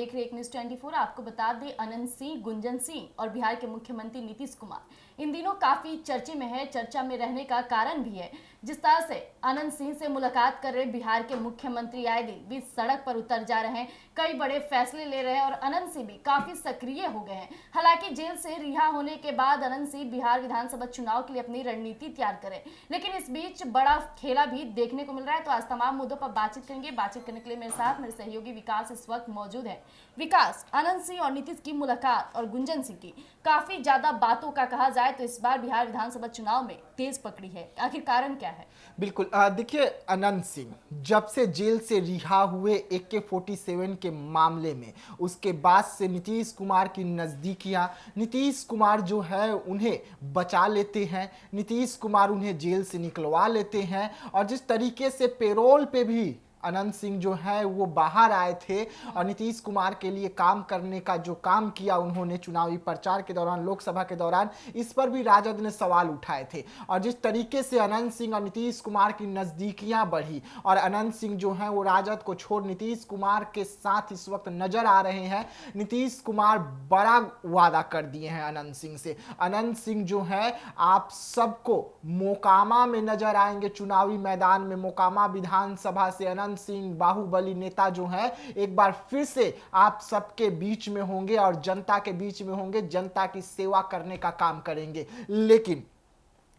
देख रहे हैं न्यूज़ 24। आपको बता दें, अनंत सिंह, गुंजन सिंह और बिहार के मुख्यमंत्री नीतीश कुमार इन दिनों काफी चर्चे में है। चर्चा में रहने का कारण भी है, जिस तरह से अनंत सिंह से मुलाकात कर रहे बिहार के मुख्यमंत्री आए दिन बीच सड़क पर उतर जा रहे हैं, कई बड़े फैसले ले रहे हैं और अनंत सिंह भी काफी सक्रिय हो गए हैं। हालांकि जेल से रिहा होने के बाद अनंत सिंह बिहार विधानसभा चुनाव के लिए अपनी रणनीति तैयार करें, लेकिन इस बीच बड़ा खेला भी देखने को मिल रहा है। तो आज तमाम मुद्दों पर बातचीत करेंगे। बातचीत करने के लिए मेरे साथ मेरे सहयोगी विकास इस वक्त मौजूद है। विकास, अनंत सिंह और नीतीश की मुलाकात और गुंजन सिंह की काफी ज्यादा बातों का कहा जाए तो इस बार बिहार विधानसभा चुनाव में तेज पकड़ी है, आखिर कारण क्या है? बिल्कुल, देखिए, अनंत सिंह जब से जेल से रिहा हुए AK-47 के मामले में, उसके बाद से नीतीश कुमार की नज़दीकियां, नीतीश कुमार जो है उन्हें बचा लेते हैं, नीतीश कुमार उन्हें जेल से निकलवा लेते हैं। और जिस तरीके से पेरोल पे भी अनंत सिंह जो है वो बाहर आए थे और नीतीश कुमार के लिए काम करने का जो काम किया उन्होंने चुनावी प्रचार के दौरान, लोकसभा के दौरान, इस पर भी राजद ने सवाल उठाए थे। और जिस तरीके से अनंत सिंह और नीतीश कुमार की नज़दीकियां बढ़ी और अनंत सिंह जो है वो राजद को छोड़ नीतीश कुमार के साथ इस वक्त नजर आ रहे हैं। नीतीश कुमार बड़ा वादा कर दिए हैं अनंत सिंह से। अनंत सिंह जो है आप सबको मोकामा में नजर आएंगे, चुनावी मैदान में मोकामा विधानसभा से अनंत सिंह बाहुबली नेता जो है एक बार फिर से आप सबके बीच में होंगे और जनता के बीच में होंगे, जनता की सेवा करने का काम करेंगे। लेकिन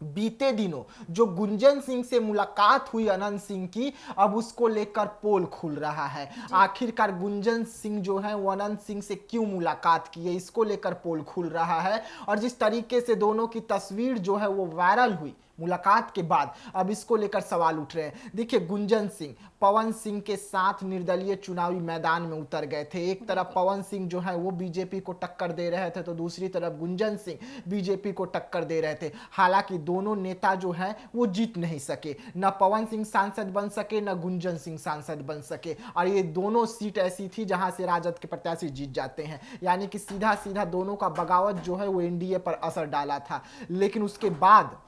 बीते दिनों जो गुंजन सिंह से मुलाकात हुई अनंत सिंह की, अब उसको लेकर पोल खुल रहा है। आखिरकार गुंजन सिंह जो है वो अनंत सिंह से क्यों मुलाकात की है, इसको लेकर पोल खुल रहा है। और जिस तरीके से दोनों की तस्वीर जो है वो वायरल हुई मुलाकात के बाद, अब इसको लेकर सवाल उठ रहे हैं। देखिए, गुंजन सिंह पवन सिंह के साथ निर्दलीय चुनावी मैदान में उतर गए थे। एक तरफ पवन सिंह जो है वो बीजेपी को टक्कर दे रहे थे, तो दूसरी तरफ गुंजन सिंह बीजेपी को टक्कर दे रहे थे। हालांकि दोनों नेता जो हैं वो जीत नहीं सके, न पवन सिंह सांसद बन सके न गुंजन सिंह सांसद बन सके। और ये दोनों सीट ऐसी थी जहां से राजद के प्रत्याशी जीत जाते हैं, यानी कि सीधा सीधा दोनों का बगावत जो है वो एनडीए पर असर डाला था। लेकिन उसके बाद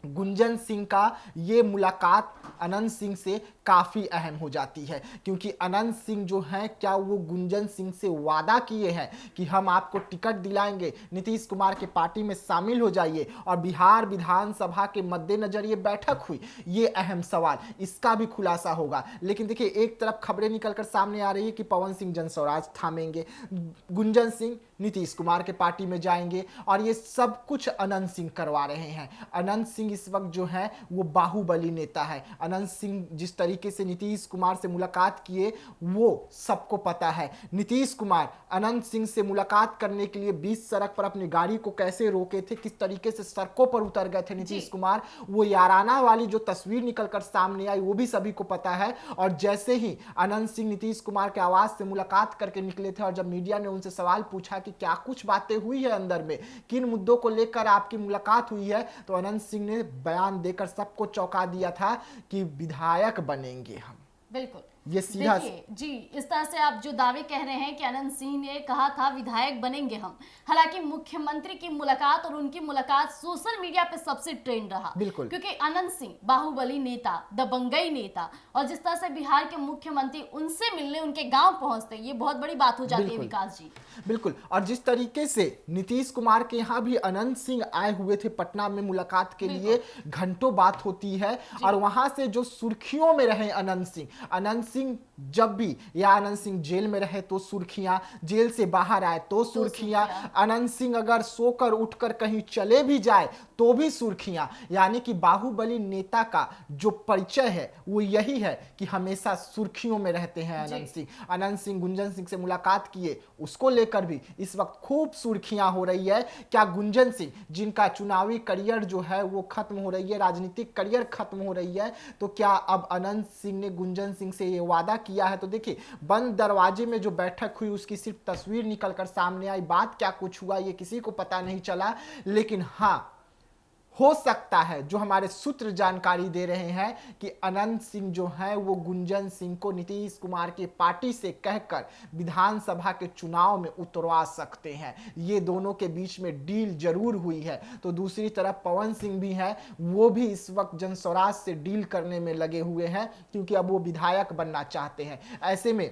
गुंजन सिंह का ये मुलाकात अनंत सिंह से काफ़ी अहम हो जाती है, क्योंकि अनंत सिंह जो हैं क्या वो गुंजन सिंह से वादा किए हैं कि हम आपको टिकट दिलाएंगे, नीतीश कुमार के पार्टी में शामिल हो जाइए। और बिहार विधानसभा के मद्देनजर ये बैठक हुई, ये अहम सवाल, इसका भी खुलासा होगा। लेकिन देखिए, एक तरफ खबरें निकलकर सामने आ रही है कि पवन सिंह जनस्वराज थामेंगे, गुंजन सिंह नीतीश कुमार के पार्टी में जाएंगे, और ये सब कुछ अनंत सिंह करवा रहे हैं। अनंत सिंह इस वक्त जो है वो बाहुबली नेता है। अनंत सिंह जिस तरीके से नीतीश कुमार से मुलाकात किए वो सबको पता है। नीतीश कुमार अनंत सिंह से मुलाकात करने के लिए बीच सड़क पर अपनी गाड़ी को कैसे रोके थे, किस तरीके से सड़कों पर उतर गए थे नीतीश कुमार, वो याराना वाली जो तस्वीर निकलकर सामने आई वो भी सभी को पता है। और जैसे ही अनंत सिंह नीतीश कुमार के आवास से मुलाकात करके निकले थे और जब मीडिया ने उनसे सवाल पूछा कि क्या कुछ बातें हुई है अंदर में, किन मुद्दों को लेकर आपकी मुलाकात हुई है, तो अनंत सिंह ने बयान देकर सबको चौंका दिया था कि विधायक बनेंगे हम। बिल्कुल, ये सीधा जी, इस तरह से आप जो दावे कह रहे हैं कि अनंत सिंह ने कहा था विधायक बनेंगे हम। हालांकि मुख्यमंत्री की मुलाकात और उनकी मुलाकात सोशल मीडिया पे सबसे ट्रेंड रहा, बिल्कुल, क्योंकि अनंत सिंह बाहुबली नेता, दबंगई नेता, और जिस तरह से बिहार के मुख्यमंत्री उनसे मिलने उनके गांव पहुंचते, ये बहुत बड़ी बात हो जाती है विकास जी। बिल्कुल। और जिस तरीके से नीतीश कुमार के यहाँ भी अनंत सिंह आए हुए थे पटना में मुलाकात के लिए, घंटों बात होती है, और वहां से जो सुर्खियों में रहे अनंत सिंह जब भी, या अनंत सिंह जेल में रहे तो सुर्खियां, जेल से बाहर आए तो सुर्खियां, अनंत सिंह अगर सोकर उठकर कहीं चले भी जाए तो भी सुर्खियां। यानी कि बाहुबली नेता का जो परिचय है वो यही है कि हमेशा सुर्खियों में रहते हैं अनंत सिंह। अनंत सिंह गुंजन सिंह से मुलाकात किए, उसको लेकर भी इस वक्त खूब सुर्खियां हो रही है। क्या गुंजन सिंह, जिनका चुनावी करियर जो है वो खत्म हो रही है, राजनीतिक करियर खत्म हो रही है, तो क्या अब अनंत सिंह ने गुंजन सिंह से ये वादा किया है? तो देखिए, बंद दरवाजे में जो बैठक हुई उसकी सिर्फ तस्वीर निकलकर सामने आई, बात क्या कुछ हुआ ये किसी को पता नहीं चला। लेकिन हाँ, हो सकता है, जो हमारे सूत्र जानकारी दे रहे हैं कि अनंत सिंह जो है वो गुंजन सिंह को नीतीश कुमार की पार्टी से कहकर विधानसभा के चुनाव में उतरवा सकते हैं। ये दोनों के बीच में डील जरूर हुई है। तो दूसरी तरफ पवन सिंह भी है, वो भी इस वक्त जनस्वराज से डील करने में लगे हुए हैं, क्योंकि अब वो विधायक बनना चाहते हैं। ऐसे में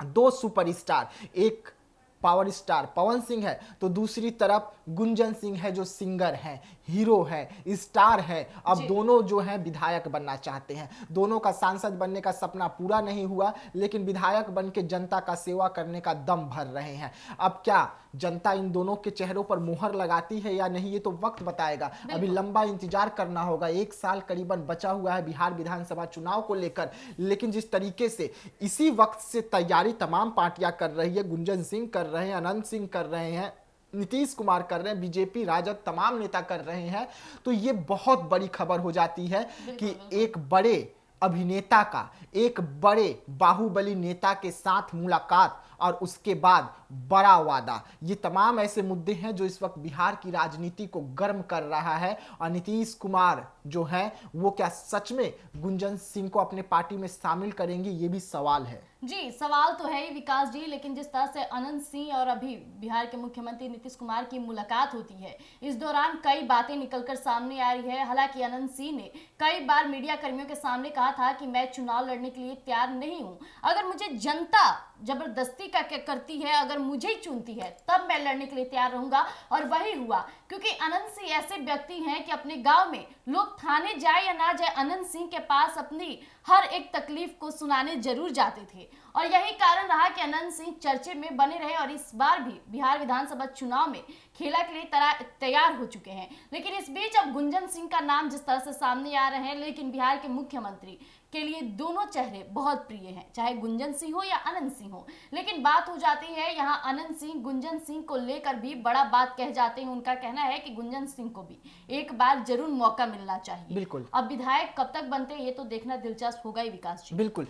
दो सुपरस्टार, एक पावर स्टार पवन सिंह है तो दूसरी तरफ गुंजन सिंह है जो सिंगर है, हीरो है, स्टार है। अब दोनों जो है विधायक बनना चाहते हैं। दोनों का सांसद बनने का सपना पूरा नहीं हुआ, लेकिन विधायक बन के जनता का सेवा करने का दम भर रहे हैं। अब क्या जनता इन दोनों के चेहरों पर मुहर लगाती है या नहीं, ये तो वक्त बताएगा। अभी लंबा इंतजार करना होगा। 1 साल करीबन बचा हुआ है बिहार विधानसभा चुनाव को लेकर, लेकिन जिस तरीके से इसी वक्त से तैयारी तमाम पार्टियां कर रही है, गुंजन सिंह कर रहे हैं, अनंत सिंह कर रहे हैं, नीतीश कुमार कर रहे हैं, बीजेपी राजद तमाम नेता कर रहे हैं, तो ये बहुत बड़ी खबर हो जाती है कि एक बड़े अभिनेता का एक बड़े बाहुबली नेता के साथ मुलाकात और उसके बाद बड़ा वादा, ये तमाम ऐसे मुद्दे हैं जो इस वक्त बिहार की राजनीति को गर्म कर रहा है। और नीतीश कुमार जो है वो क्या सच में गुंजन सिंह को अपने पार्टी में शामिल करेंगे, ये भी सवाल है। जी, सवाल तो है ही विकास जी, लेकिन जिस तरह से अनंत सिंह और अभी बिहार के मुख्यमंत्री नीतीश कुमार की मुलाकात होती है, इस दौरान कई बातें निकलकर सामने आ रही है। हालांकि अनंत सिंह ने कई बार मीडिया कर्मियों के सामने कहा था कि मैं चुनाव लड़ने के लिए तैयार नहीं हूं, अगर मुझे जनता जबरदस्ती करती है, अगर मुझे ही चुनती है, तब मैं लड़ने के लिए तैयार रहूंगा। और वही हुआ, क्योंकि अनंत सिंह ऐसे व्यक्ति हैं कि अपने गांव में लोग थाने जाए या ना जाए, अनंत सिंह के पास अपनी हर एक तकलीफ को सुनाने जरूर जाते थे। और यही कारण रहा कि अनंत सिंह चर्चे में बने रहे और इस बार भी बिहार विधानसभा चुनाव में खेला के लिए तैयार हो चुके हैं। लेकिन इस बीच अब गुंजन सिंह का नाम जिस तरह से सामने आ रहे हैं, लेकिन बिहार के मुख्यमंत्री के लिए दोनों चेहरे बहुत प्रिय हैं, चाहे गुंजन सिंह हो या अनंत सिंह हो। लेकिन बात हो जाती है यहाँ अनंत सिंह गुंजन सिंह को लेकर भी बड़ा बात कह जाते हैं। उनका कहना है कि गुंजन सिंह को भी एक बार जरूर मौका मिलना चाहिए। बिल्कुल। अब विधायक कब तक बनते हैं ये तो देखना दिलचस्प होगा ही विकास जी। बिल्कुल।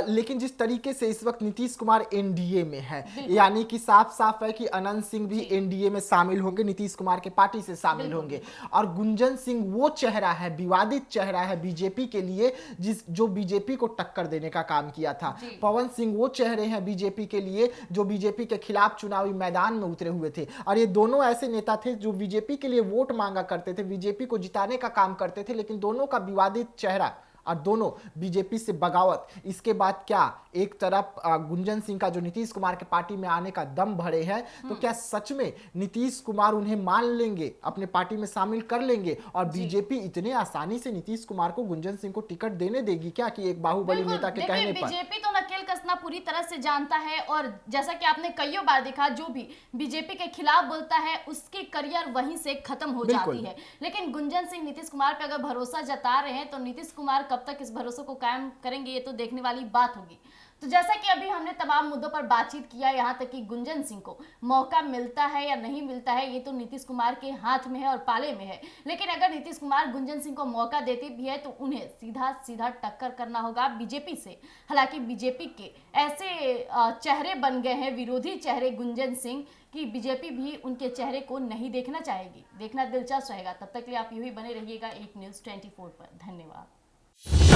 लेकिन जिस तरीके से इस वक्त नीतीश कुमार एनडीए में है, यानी कि साफ साफ है कि अनंत सिंह भी एनडीए में शामिल होंगे, नीतीश कुमार के पार्टी से शामिल होंगे। और गुंजन सिंह वो चेहरा है, विवादित चेहरा है बीजेपी के लिए, जो बीजेपी को टक्कर देने का काम किया था। पवन सिंह वो चेहरे हैं बीजेपी के लिए जो बीजेपी के खिलाफ चुनावी मैदान में उतरे हुए थे। और ये दोनों ऐसे नेता थे जो बीजेपी के लिए वोट मांगा करते थे, बीजेपी को जिताने का काम करते थे, लेकिन दोनों का विवादित चेहरा और दोनों बीजेपी से बगावत। इसके बाद क्या एक तरफ गुंजन सिंह का जो नीतीश कुमार के पार्टी में आने का दम भरे है, तो क्या सच में नीतीश कुमार उन्हें मान लेंगे, अपने पार्टी में शामिल कर लेंगे और बीजेपी इतने आसानी से नीतीश कुमार को, गुंजन सिंह को टिकट देने देगी क्या कि एक बाहुबली नेता के कहने पर? बीजेपी तो नकेल कसना पूरी तरह से जानता है और जैसा कि आपने कईयों बार देखा, जो भी बीजेपी के खिलाफ बोलता है उसकी करियर वहीं से खत्म हो जाती है। लेकिन गुंजन सिंह नीतीश कुमार पर अगर भरोसा जता रहे हैं तो नीतीश कुमार कब तक इस भरोसे को कायम करेंगे ये तो देखने वाली बात होगी। तो जैसा कि अभी हमने तमाम मुद्दों पर बातचीत किया, यहाँ तक कि गुंजन सिंह को मौका मिलता है या नहीं मिलता है ये तो नीतीश कुमार के हाथ में है और पाले में है। लेकिन अगर नीतीश कुमार गुंजन सिंह को मौका देते भी है तो उन्हें सीधा सीधा टक्कर करना होगा बीजेपी से। हालांकि बीजेपी के ऐसे चेहरे बन गए हैं, विरोधी चेहरे गुंजन सिंह, कि बीजेपी भी उनके चेहरे को नहीं देखना चाहेगी। देखना दिलचस्प रहेगा। तब तक के लिए आप यूं ही बने रहिएगा एक न्यूज़ 24 पर। धन्यवाद।